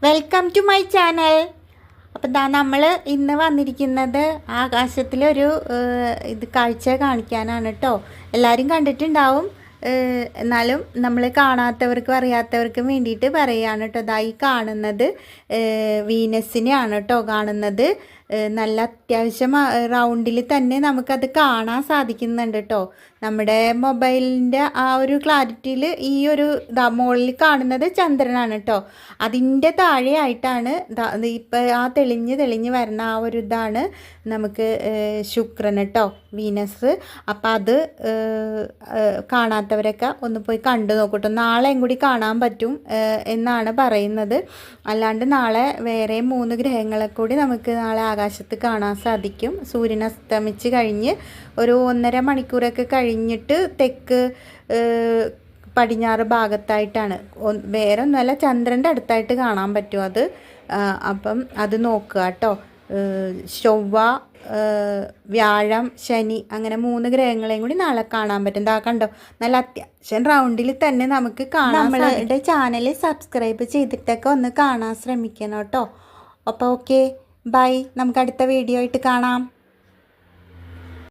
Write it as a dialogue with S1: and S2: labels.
S1: Welcome to my channel. അപ്പം നമ്മൾ ഇന്ന് വന്നിരിക്കുന്നത് ആകാശത്തിലൊരു ഇത് കാഴ്ച കാണിക്കാനാണ് കേട്ടോ. എല്ലാവരും കണ്ടിട്ടുണ്ടാവും, എന്നാലും നമ്മൾ കാണാത്തവർക്കും അറിയാത്തവർക്കും വേണ്ടിയിട്ട് പറയുകയാണ് കേട്ടോ. ഇതായി കാണുന്നത് വീനസിനെയാണ് കേട്ടോ കാണുന്നത്. നല്ല അത്യാവശ്യം റൗണ്ടിൽ തന്നെ നമുക്കത് കാണാൻ സാധിക്കുന്നുണ്ട് കേട്ടോ. നമ്മുടെ മൊബൈലിൻ്റെ ആ ഒരു ക്ലാരിറ്റിയിൽ ഈ ഒരു മുകളിൽ കാണുന്നത് ചന്ദ്രനാണ് കേട്ടോ. അതിൻ്റെ താഴെയായിട്ടാണ് ഇപ്പം ആ തെളിഞ്ഞ് വരുന്ന ആ ഒരു ഇതാണ് നമുക്ക് ശുക്രൻ കേട്ടോ, വീനസ്. അപ്പം അത് കാണാത്തവരൊക്കെ ഒന്ന് പോയി കണ്ടു നോക്കട്ടോ. നാളെയും കൂടി കാണാൻ പറ്റും എന്നാണ് പറയുന്നത്. അല്ലാണ്ട് നാളെ വേറെ 3 ഗ്രഹങ്ങളെ കൂടി നമുക്ക് നാളെ ആകാശത്ത് കാണാൻ സാധിക്കും. സൂര്യൻ അസ്തമിച്ച് കഴിഞ്ഞ് ഒരു 1.5 മണിക്കൂറൊക്കെ കഴിഞ്ഞിട്ട് തെക്ക് പടിഞ്ഞാറ് ഭാഗത്തായിട്ടാണ്. വേറെ ഒന്നുമല്ല, ചന്ദ്രൻ്റെ അടുത്തായിട്ട് കാണാൻ പറ്റും അത്. അപ്പം അത് നോക്കുക കേട്ടോ. ചൊവ്വ, വ്യാഴം, ശനി അങ്ങനെ 3 ഗ്രഹങ്ങളെയും കൂടി നാളെ കാണാൻ പറ്റും. എന്താ കണ്ടോ, നല്ല അത്യാവശ്യം റൗണ്ടിൽ തന്നെ നമുക്ക് കാണാം. നമ്മളുടെ ചാനൽ സബ്സ്ക്രൈബ് ചെയ്തിട്ടൊക്കെ ഒന്ന് കാണാൻ ശ്രമിക്കണം കേട്ടോ. അപ്പോൾ ഓക്കെ, ബൈ. നമുക്ക് അടുത്ത വീഡിയോ ആയിട്ട് കാണാം.